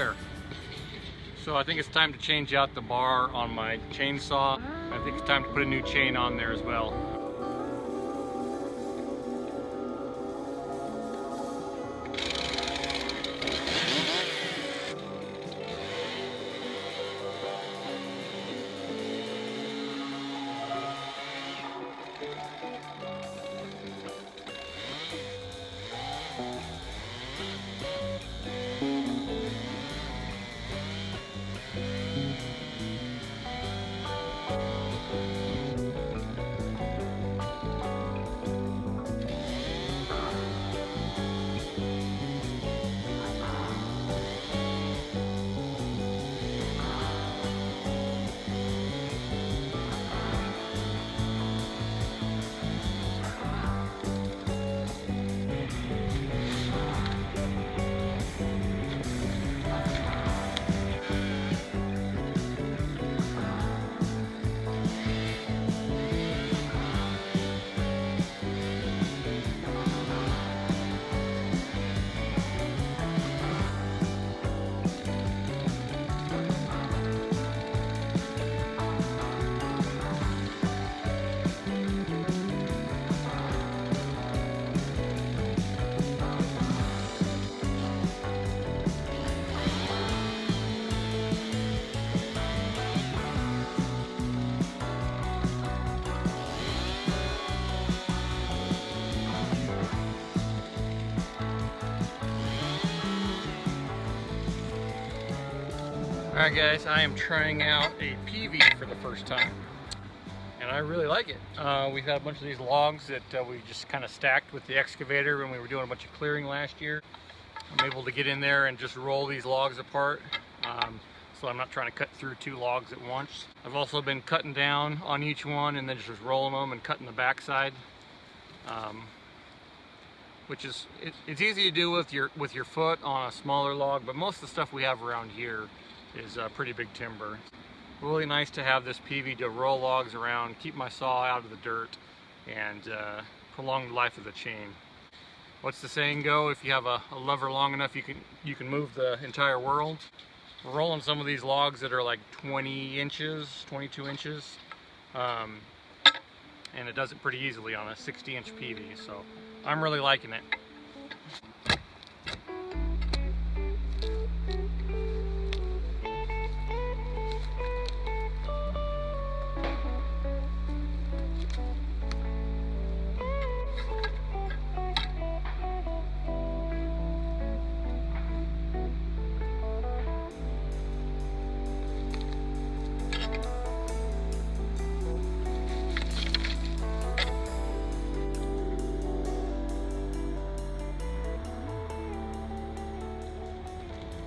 there. So I think it's time to change out the bar on my chainsaw. I think it's time to put a new chain on there as well. Alright guys, I am trying out a PV for the first time, and I really like it. We've had a bunch of these logs that we just kind of stacked with the excavator when we were doing a bunch of clearing last year. I'm able to get in there and just roll these logs apart, so I'm not trying to cut through 2 logs at once. I've also been cutting down on each one and then just rolling them and cutting the backside, which is it's easy to do with your foot on a smaller log, but most of the stuff we have around here is pretty big timber. Really nice to have this PV to roll logs around, keep my saw out of the dirt, and prolong the life of the chain. What's the saying go? If you have a lever long enough, you can move the entire world. We're rolling some of these logs that are like 20 inches, 22 inches, and it does it pretty easily on a 60-inch PV, so I'm really liking it.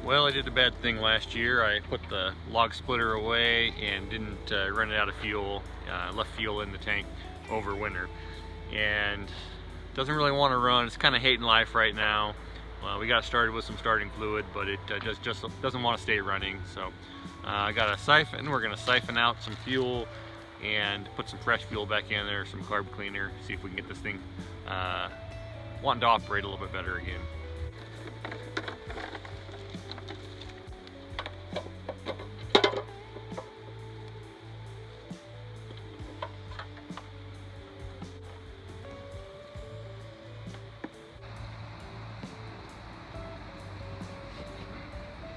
Well, I did a bad thing last year. I put the log splitter away and didn't run it out of fuel. Left fuel in the tank over winter, and doesn't really want to run. It's kind of hating life right now. We got started with some starting fluid, but it just doesn't want to stay running. So I got a siphon. We're going to siphon out some fuel and put some fresh fuel back in there, some carb cleaner, see if we can get this thing wanting to operate a little bit better again.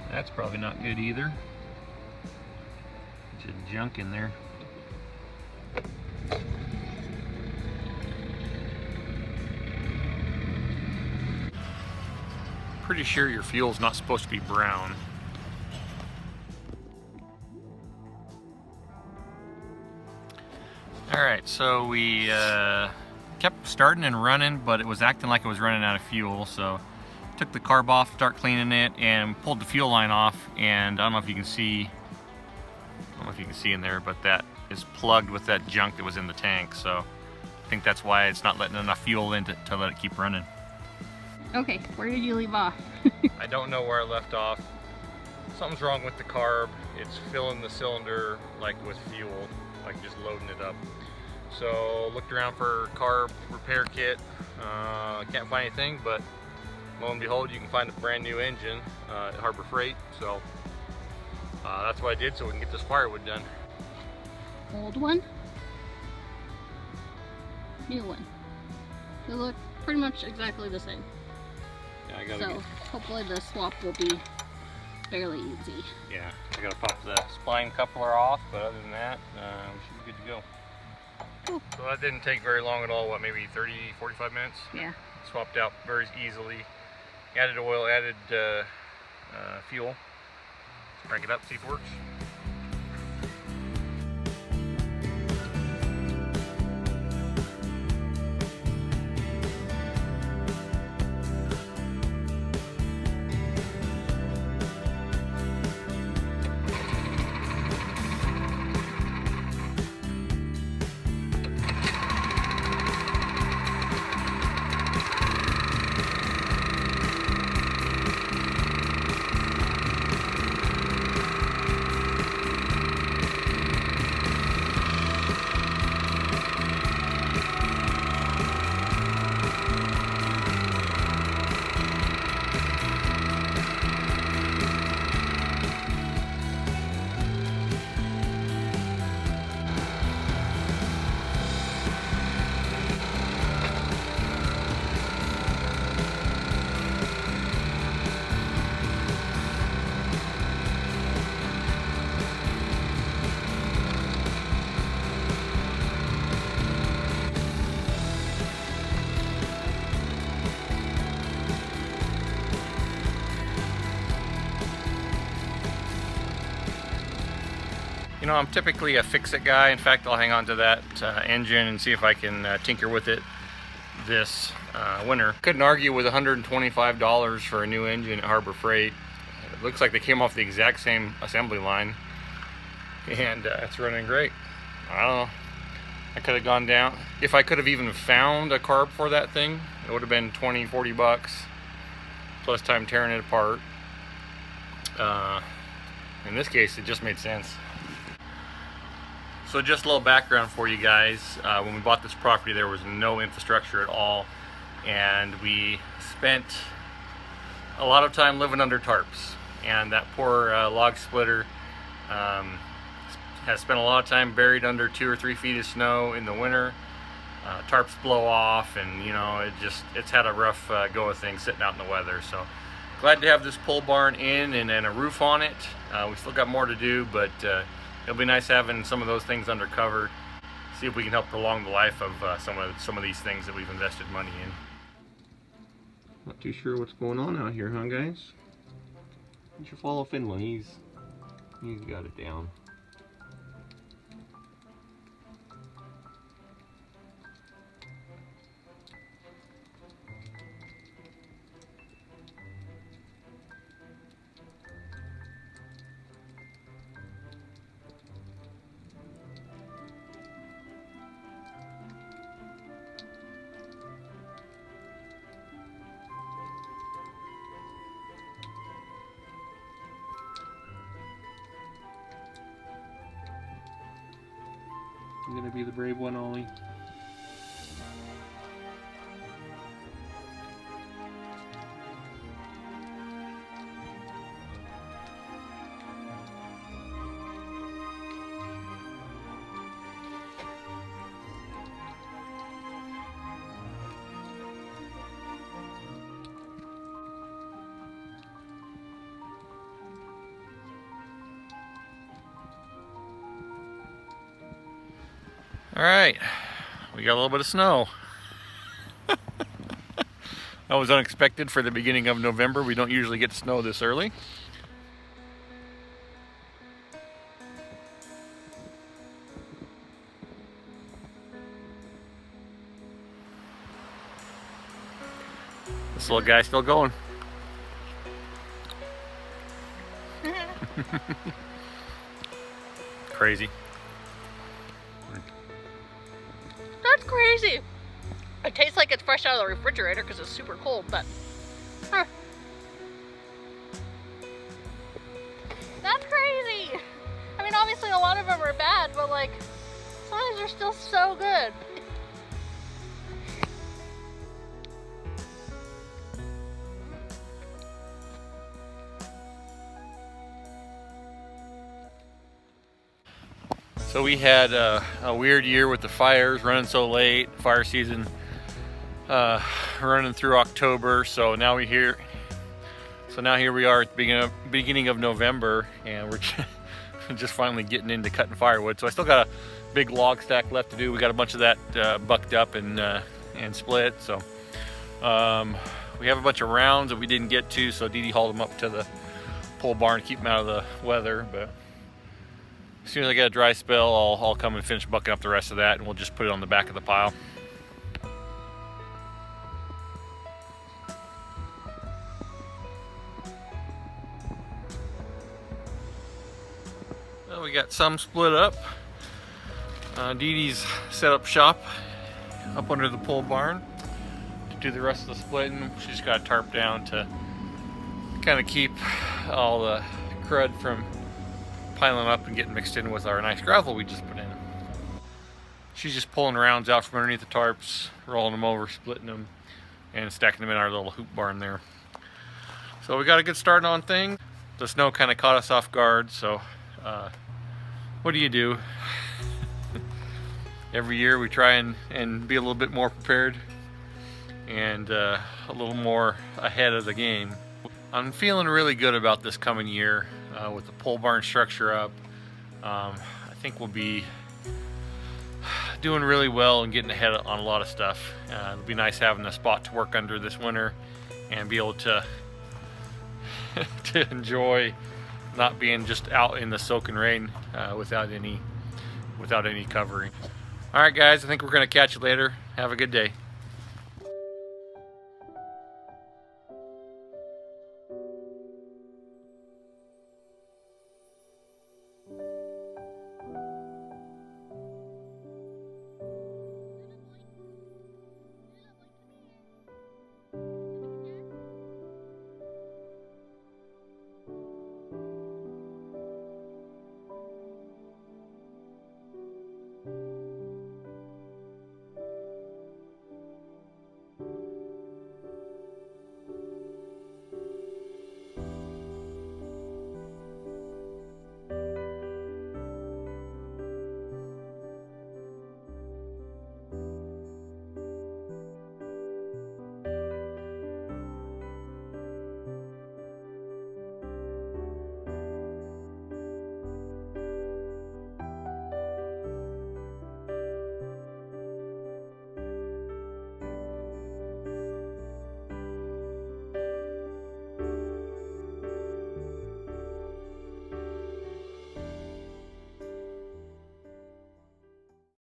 That's probably not good either. Bunch of junk in there. Pretty sure your fuel's not supposed to be brown. Alright, so we kept starting and running, but it was acting like it was running out of fuel, so took the carb off, start cleaning it, and pulled the fuel line off, and I don't know if you can see in there, but that is plugged with that junk that was in the tank, so I think that's why it's not letting enough fuel in to let it keep running. Okay, where did you leave off? I don't know where I left off. Something's wrong with the carb. It's filling the cylinder like with fuel, like just loading it up. So looked around for carb repair kit. Can't find anything, but lo and behold, you can find a brand new engine at Harbor Freight. So that's what I did, so we can get this firewood done. Old one, new one. They look pretty much exactly the same. Yeah, so hopefully the swap will be fairly easy. Yeah, I gotta pop the spline coupler off, but other than that, we should be good to go. Cool. So that didn't take very long at all, what, maybe 30, 45 minutes? Yeah. Swapped out very easily. Added oil, added fuel. Let's crank it up, see if it works. You know, I'm typically a fix-it guy. In fact, I'll hang on to that engine and see if I can tinker with it this winter. Couldn't argue with $125 for a new engine at Harbor Freight. It looks like they came off the exact same assembly line, and it's running great. I don't know. I could have gone down. If I could have even found a carb for that thing, it would have been 20, 40 bucks, plus time tearing it apart. In this case, it just made sense. So just a little background for you guys. When we bought this property, there was no infrastructure at all, and we spent a lot of time living under tarps. And that poor log splitter has spent a lot of time buried under 2 or 3 feet of snow in the winter. Tarps blow off, and you know, it's had a rough go of things sitting out in the weather. So glad to have this pole barn in and a roof on it. We still got more to do, but it'll be nice having some of those things under cover. See if we can help prolong the life of some of these things that we've invested money in. Not too sure what's going on out here, huh, guys? You should follow Finland. He's got it down. I'm gonna be the brave one, Ollie. All right, we got a little bit of snow. That was unexpected for the beginning of November. We don't usually get snow this early. This little guy's still going. Crazy. That's crazy. It tastes like it's fresh out of the refrigerator because it's super cold, but that's crazy. I mean, obviously a lot of them are bad, but like some of these are still so good. So we had a weird year with the fires running so late, fire season running through October. So now here we are at the beginning of November, and we're just finally getting into cutting firewood. So I still got a big log stack left to do. We got a bunch of that bucked up and split. So we have a bunch of rounds that we didn't get to, so Dee Dee hauled them up to the pole barn to keep them out of the weather. But as soon as I get a dry spell, I'll come and finish bucking up the rest of that, and we'll just put it on the back of the pile. Well, we got some split up. Dee Dee's set up shop up under the pole barn to do the rest of the splitting. She's got a tarp down to kind of keep all the crud from piling up and getting mixed in with our nice gravel we just put in. She's just pulling rounds out from underneath the tarps, rolling them over, splitting them, and stacking them in our little hoop barn there. So we got a good start on things. The snow kind of caught us off guard, so what do you do? Every year we try and be a little bit more prepared and a little more ahead of the game. I'm feeling really good about this coming year with the pole barn structure up. I think we'll be doing really well and getting ahead on a lot of stuff. It'll be nice having a spot to work under this winter and be able to to enjoy not being just out in the soaking rain without any covering. All right, guys, I think we're going to catch you later. Have a good day.